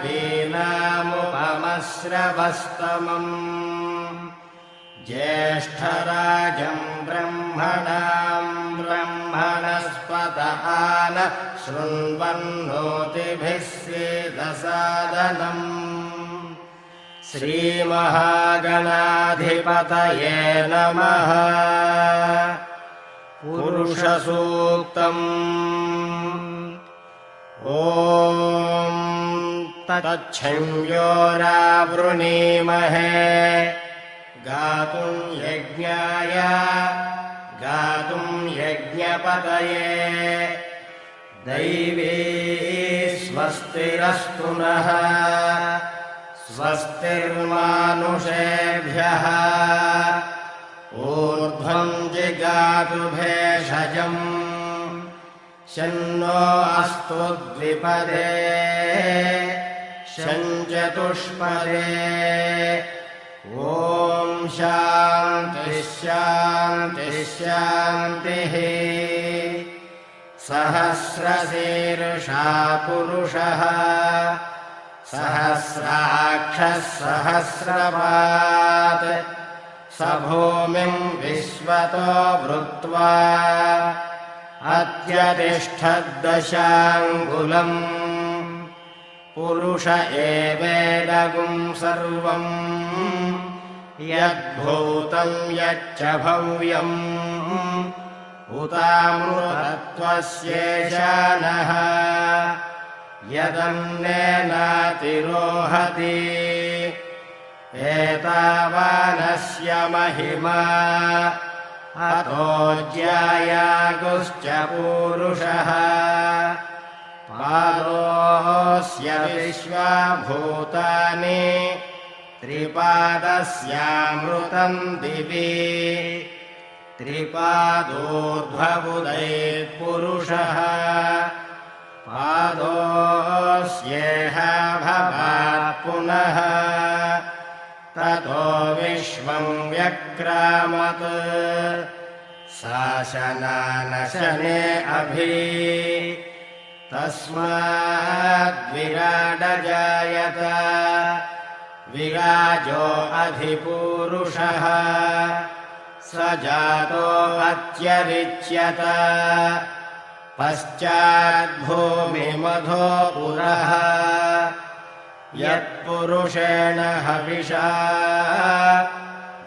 कवीनामुपमश्रवस्तमम् ज्येष्ठराजं ब्रह्मणां ब्रह्मणस्पत आन शृण्वन्नोतिभिः सीदसादनम् श्रीमहागणाधिपतये नमः। पुरुषसूक्तम्। ॐ तच्छंयोरावृणीमहे गातुं यज्ञाय गातुं यज्ञपतये दैवी स्वस्तिरस्तु नः स्वस्तिर्मानुषेभ्यः ऊर्ध्वं जिगातु भेषजम् शन्नो अस्तु द्विपदे शञ्चतुष्पदे ॐ शान्तिः शान्तिः शान्तिः। सहस्रशीर्षा पुरुषः सहस्राक्षः सहस्रपात् स भूमिं विश्वतो वृत्वा अत्यतिष्ठद्दशाङ्गुलम् पुरुष एवेदगुं सर्वम् यद्भूतं यच्च भव्यम् उतामृतत्वस्येशानः यदन्नेनातिरोहति एतावानस्य महिमा अतो ज्यायागुश्च पूरुषः पादोऽस्य विश्वाभूतानि त्रिपादस्यामृतं दिवि त्रिपादोर्ध्वबुधैर्पुरुषः पादोऽस्येह भवात् पुनः ततो विश्वं व्यक्रामत् शासनानशने अभि तस्माद्विराडजायत विराजो अधिपूरुषः स जातो अत्यरिच्यत पश्चाद्भूमिमधो पुरः यत्पुरुषेण हविषा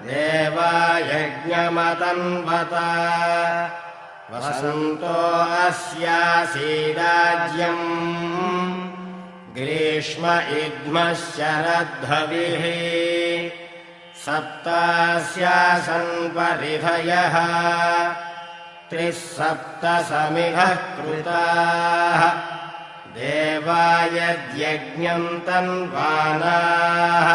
देवा यज्ञमतन्वत वसन्तो अस्यासीदाज्यम् ग्रीष्म इद्मः शरद्धविः सप्तास्यासन् परिधयः त्रिः सप्तसमिधः कृताः देवा यद्यज्ञं तन्वानाः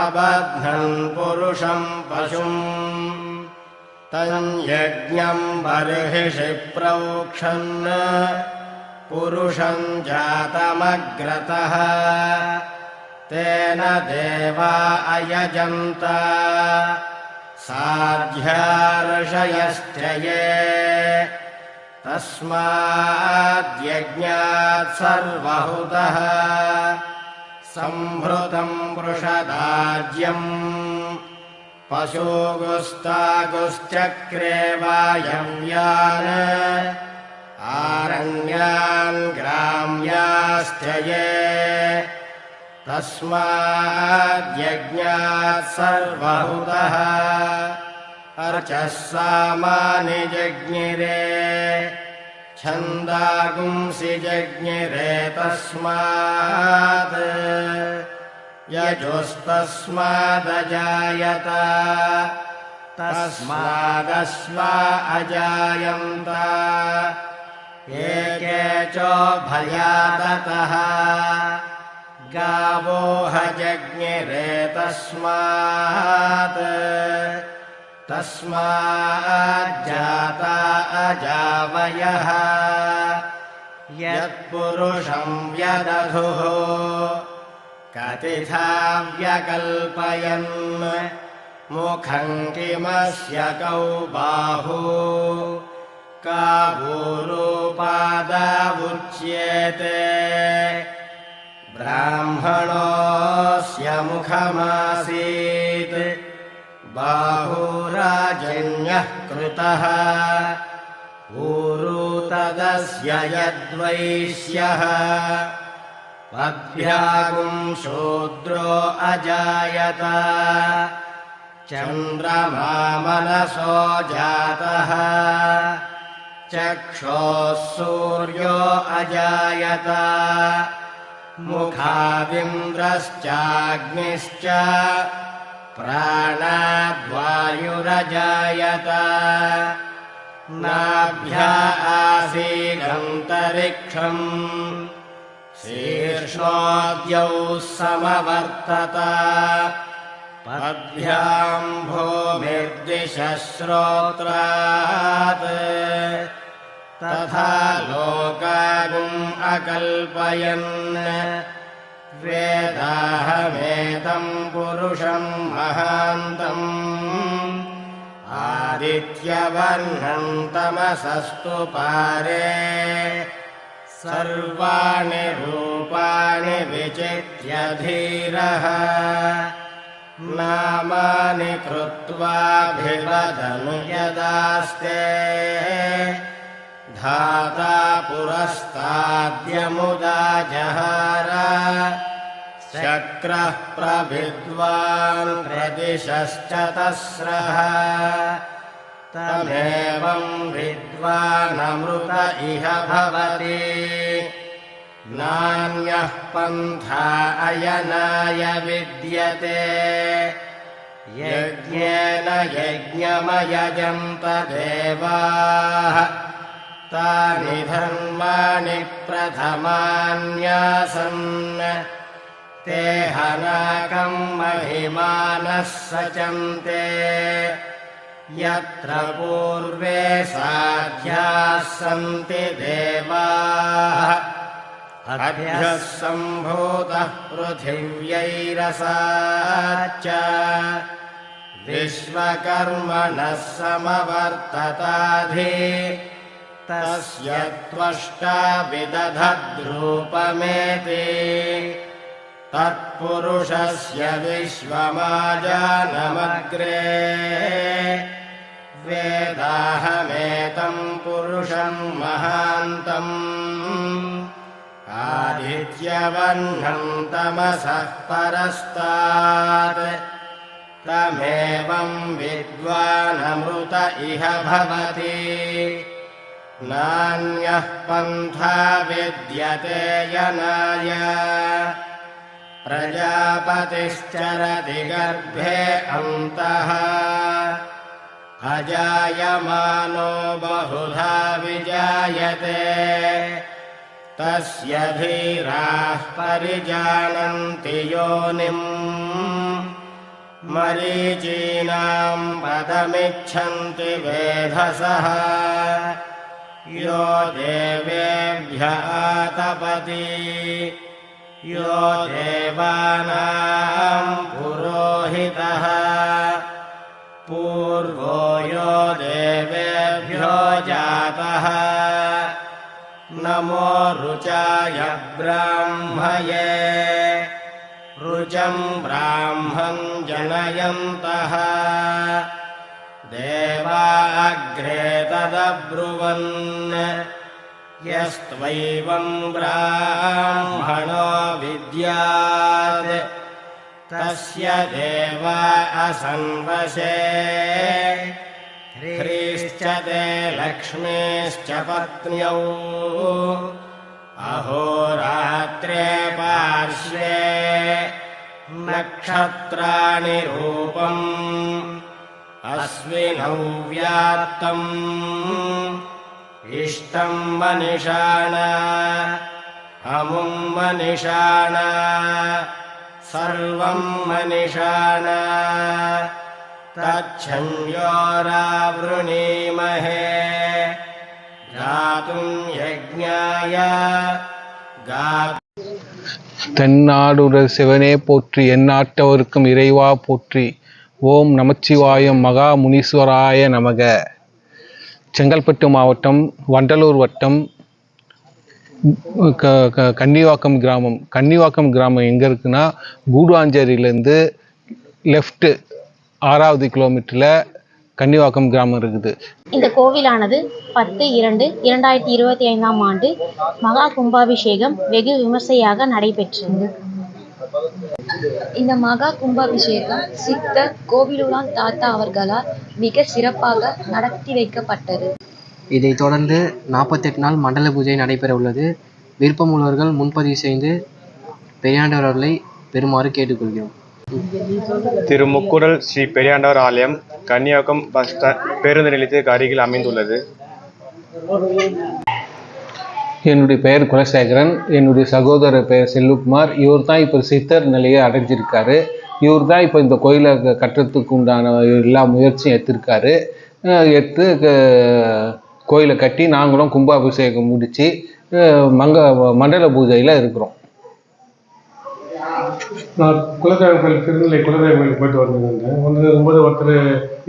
अबध्नन् पुरुषं पशुम् तन्यज्ञं बर्हिषि प्रोक्षन् पुरुषं जातमग्रतः तेन देवा अयजन्त साध्यार्षयश्च ये तस्माद्यज्ञात् सर्वहुतः सम्भृतं वृषदाज्यम् पशुगुस्तागुश्चक्रे वायव्यान् आरण्यान् ग्राम्याश्च ये तस्माद्यज्ञात् सर्वहुतः अर्चः सामानि जज्ञिरे छन्दागुंसि जज्ञिरे तस्मात् यजुस्तस्मादजायत तस्मादश्वा अजायन्त एके चोभयादतः गावो हजज्ञिरे तस्मात् तस्माज्जाता अजावयः यत्पुरुषं व्यदधुः कतिथा व्यकल्पयन् मुखं किमस्य कौ बाहु कावूरुपादावुच्येते ब्राह्मणोऽस्य मुखमासीत् बाहुराजन्यः कृतः ऊरू तदस्य यद्वैश्यः पद्भ्यागुं शूद्रो अजायत चन्द्रमा मनसो जातः चक्षोः सूर्यो अजायत मुखादिन्द्रश्चाग्निश्च प्राणाद्वायुरजायत नाभ्या आसीदन्तरिक्षम् शीर्षोऽद्यौ समवर्तत पद्भ्यां भूमिर्दिशः श्रोत्रात् तथा लोकागुम् अकल्पयन् वेदाहमेतं पुरुषं महान्तम् आदित्यवर्णं तमसस्तु पारे सर्वाणि रूपाणि विचित्य धीरः नामानि कृत्वाभिवदन् यदास्ते धाता पुरस्ताद्यमुदा जहार शक्रः प्रभिद्वान् प्रदिशश्च तस्रः तमेवं विद्वानमृत इह भवति नान्यः पन्था अयनाय विद्यते यज्ञेन यज्ञमयजन्त देवाः तानि धर्माणि प्रथमान्यासन् ते हनाकं महिमानः सचन्ते यत्र पूर्वे साध्याः सन्ति देवाः अभ्यः सम्भूतः पृथिव्यैरसाच्च विश्वकर्मणः समवर्तताधि तस्य त्वष्टा विदधद्रूपमेति तत्पुरुषस्य विश्वमाजानमग्रे वेदाहमेतं पुरुषं महान्तम् आदित्यवर्णं तमसः परस्तात् तमेवं विद्वानमृत इह भवति नान्यः पन्था विद्यते यनाय प्रजापतिश्चरति गर्भे अन्तः अजायमानो बहुधा विजायते तस्य धीराः परिजानन्ति योनिम् मरीचीनां पदमिच्छन्ति वेधसः यो देवेभ्य आतपति यो देवानां पुरोहितः पूर्वो यो देवेभ्यो जातः नमो रुचाय ब्राह्मये रुचं ब्राह्मं जनयन्तः देवा अग्रे तदब्रुवन् यस्त्वैवं ब्राह्मणो विद्यात् तस्य देवा असंवशे ह्रीश्च ते लक्ष्मीश्च पत्न्यौ अहोरात्रे पार्श्वे नक्षत्राणि रूपम् अश्विनौ व्यात्तम् इष्टं मनिषाणा अमुं मनिषाणा सर्वं मनिषाणा तच्छन्योरावृणीमहे गातुं यज्ञाय தென்னாடுடைய சிவனே போற்றி, எந்நாட்டவர்க்கும் இறைவா போற்றி. ஓம் நமச்சிவாயம். மகா முனீஸ்வராய நமக. செங்கல்பட்டு மாவட்டம், வண்டலூர் வட்டம், கன்னிவாக்கம் கிராமம். கன்னிவாக்கம் கிராமம் எங்கே இருக்குன்னா, கூடுவாஞ்சேரியிலேருந்து லெஃப்ட்டு 6வது கிலோமீட்டரில் கன்னிவாக்கம் கிராமம் இருக்குது. இந்த கோவிலானது 10/2/2025 ஆண்டு மகா கும்பாபிஷேகம் வெகு விமர்சையாக நடைபெற்றது. இந்த மகா கும்பாபிஷேகம் சித்தர் கோவிலுலான் தாத்தா அவர்களால் மிக சிறப்பாக நடத்தி வைக்கப்பட்டது. இதைத் தொடர்ந்து 48 நாள் மண்டல பூஜை நடைபெற உள்ளது. விருப்பமுள்ளவர்கள் முன்பதிவு செய்து பெரியாண்டவர் அவர்களை பெறுமாறு கேட்டுக்கொள்கிறோம். திருமுக்குரல் ஸ்ரீ பெரியாண்டவர் ஆலயம் கன்னியாகுமரி பஸ் ஸ்டாண்ட் பேருந்து நிலையத்திற்கு அருகில் அமைந்துள்ளது. என்னுடைய பெயர் குலசேகரன். என்னுடைய சகோதரர் பெயர் செல்வகுமார். இவர் தான் இப்போ சித்தர் நிலையை அடைஞ்சிருக்காரு. இவர் தான் இப்போ இந்த கோயிலை கட்டுறதுக்கு உண்டான எல்லா முயற்சியும் எடுத்திருக்காரு. கோயிலை கட்டி நாங்களும் கும்பாபிஷேகம் முடித்து மண்டல பூஜையில் இருக்கிறோம். நான் குலதெய்வ கோயில் திருநெல்லை குலதெய்வ கோயிலுக்கு போய்ட்டு வரும்போது ஒருத்தர்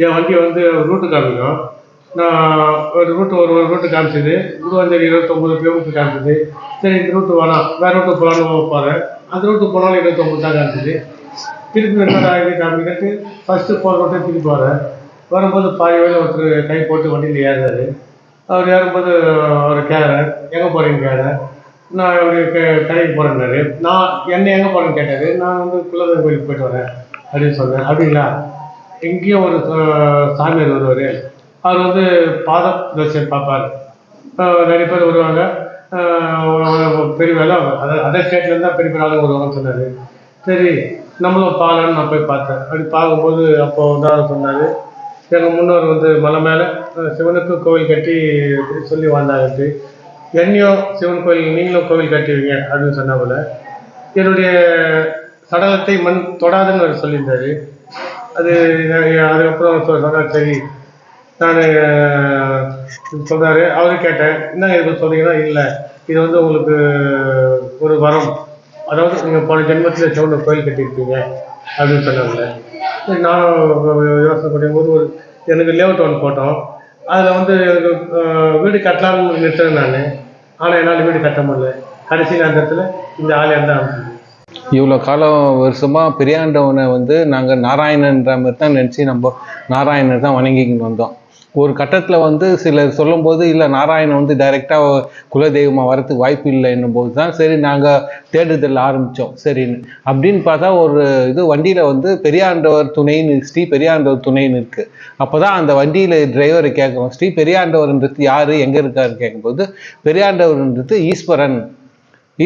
என் வண்டி ரூட்டு காமிக்கும். நான் ஒரு ரூட்டு காமிச்சது கூடுவாஞ்சேரி 29 கிலோமீட்டர் காமிச்சது. சரி, இந்த ரூட்டு வேணாம், வேறு ரூட்டு போகலான்னு போகிறேன். அந்த ரூட்டு போனாலும் 29 தான் காமிச்சது. திருப்பி என்னடா இது காமிக்கிட்டு ஃபஸ்ட்டு போகிற ரூட்டை திருப்பி வரும்போது பாதி வயலில் ஒருத்தர் கை போட்டு வண்டியில் ஏறுறாரு. அவர் ஏறும்போது அவர் கேட்குறேன், எங்கே போகிறீங்க கேட்குறேன். நான் கடைக்கு போகிறேன்னாரு. நான் என்ன எங்கே போகிறேன்னு கேட்டார். நான் குலதெய்வ கோயிலுக்கு போய்ட்டு வரேன் அப்படின்னு சொன்னேன். அப்படிங்களா, எங்கேயும் ஒரு சாமியார் வருவார், அவர் பாத தரிசனம் பார்ப்பார். நிறைய பேர் வருவாங்க, பெரிய வேலை அதர் ஸ்டேட்லேருந்து தான் பெரிய ஆளுங்க வருவாங்கன்னு சொன்னார். சரி, நம்மளும் பாலன்னு நான் போய் பார்த்தேன். அப்படி பார்க்கும்போது அப்போ அவர் சொன்னார், எங்கள் முன்னோர் மலை மேலே சிவனுக்கு கோவில் கட்டி சொல்லி வாழ்ந்தாங்கட்டு, என்னையும் சிவன் கோயில் நீங்களும் கோவில் கட்டுவீங்க அப்படின்னு சொன்னாப்புல. என்னுடைய சடலத்தை மண் தொடாதுன்னு அவர் சொல்லியிருந்தார். அதுக்கப்புறம் சொன்னார். சரி, நான் சொல்கிறாரு. அவரு கேட்டேன், என்ன இது சொன்னீங்கன்னா, இல்லை இது உங்களுக்கு ஒரு வரம், அதாவது நீங்கள் போன ஜென்மத்தில் சிவன் கோயில் கட்டியிருப்பீங்க அப்படின்னு சொன்னாங்க. நானும் யோசனை பண்ணும்போது எனக்கு லேஅவுட் ஒன்று போட்டோம். அதில் எனக்கு வீடு கட்டலாம்னு நிறுத்தினேன் நான். ஆனால் என்னால் வீடு கட்ட முடியல. கடைசி நேரத்தில் இந்த ஆலயம் தான் அமைச்சது. இவ்வளோ வருஷமாக பெரியாண்டவனை நாங்கள் நாராயணன்ற மாதிரி தான் நினச்சி நம்ம நாராயணர் தான் வணங்கிக்கிட்டு வந்தோம். ஒரு கட்டத்தில் சிலர் சொல்லும்போது, இல்லை நாராயணன் டைரெக்டாக குலதெய்வமாக வரத்துக்கு வாய்ப்பு இல்லை என்னும்போது தான் சரி நாங்கள் தேடுதல் ஆரம்பித்தோம். சரின்னு அப்படின்னு பார்த்தா ஒரு வண்டியில் பெரியாண்டவர் துணைன்னு ஸ்ரீ பெரியாண்டவர் துணைன்னு இருக்குது. அப்போ தான் அந்த வண்டியில் டிரைவரை கேட்குறோம், ஸ்ரீ பெரியாண்டவர்ன்றது யார், எங்கே இருக்காரு கேட்கும்போது, பெரியாண்டவர்ன்றது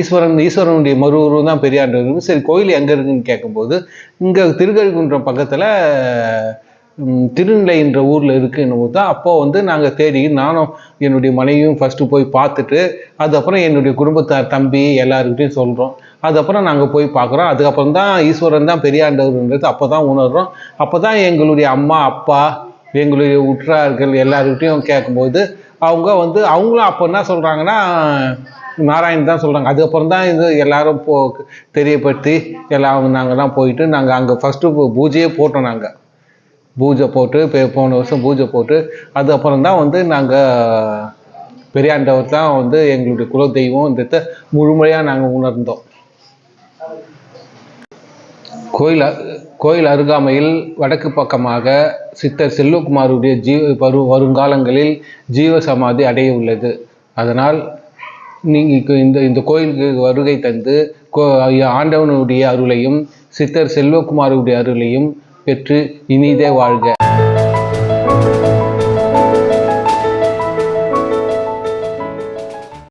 ஈஸ்வரனுடைய மறு உருவம் தான் பெரியாண்டவர். சரி, கோயில் எங்கே இருக்குன்னு கேட்கும்போது, இங்கே திருக்கழுக்குன்றம் பக்கத்தில் திருநிலை என்ற ஊரில் இருக்குன்னு தான். அப்போது நாங்கள் தேடி, நானும் என்னுடைய மனைவியும் ஃபஸ்ட்டு போய் பார்த்துட்டு, அதுக்கப்புறம் என்னுடைய குடும்பத்தார் தம்பி எல்லாருக்கிட்டையும் சொல்கிறோம். அதுக்கப்புறம் நாங்கள் போய் பார்க்குறோம். அதுக்கப்புறம் தான் ஈஸ்வரன் தான் பெரியாண்டவர்ன்றது அப்போ தான் உணர்கிறோம். அப்போ தான் எங்களுடைய அம்மா அப்பா எங்களுடைய உற்றார்கள் எல்லாருக்கிட்டையும் கேட்கும்போது அவங்க அவங்களும் அப்போ என்ன சொல்கிறாங்கன்னா நாராயணன் தான் சொல்கிறாங்க. அதுக்கப்புறம் தான் எல்லோரும் தெரியப்படுத்தி எல்லாம் நாங்கள்லாம் போயிட்டு நாங்கள் அங்கே ஃபஸ்ட்டு பூஜையே போட்டோம். நாங்கள் பூஜை போட்டு போன வருஷம் பூஜை போட்டு அதுக்கப்புறம் தான் நாங்கள் பெரியாண்டவர் தான் எங்களுடைய குலதெய்வம்ன்றத முழுமையாக நாங்கள் உணர்ந்தோம். கோயில் அருகாமையில் வடக்கு பக்கமாக சித்தர் செல்வகுமாருடைய வருங்காலங்களில் ஜீவசமாதி அடைய உள்ளது. அதனால் நீங்கள் இந்த கோயிலுக்கு வருகை தந்து ஆண்டவனுடைய அருளையும் சித்தர் செல்வகுமாருடைய அருளையும் பெற்று இனிதே வாழ்க.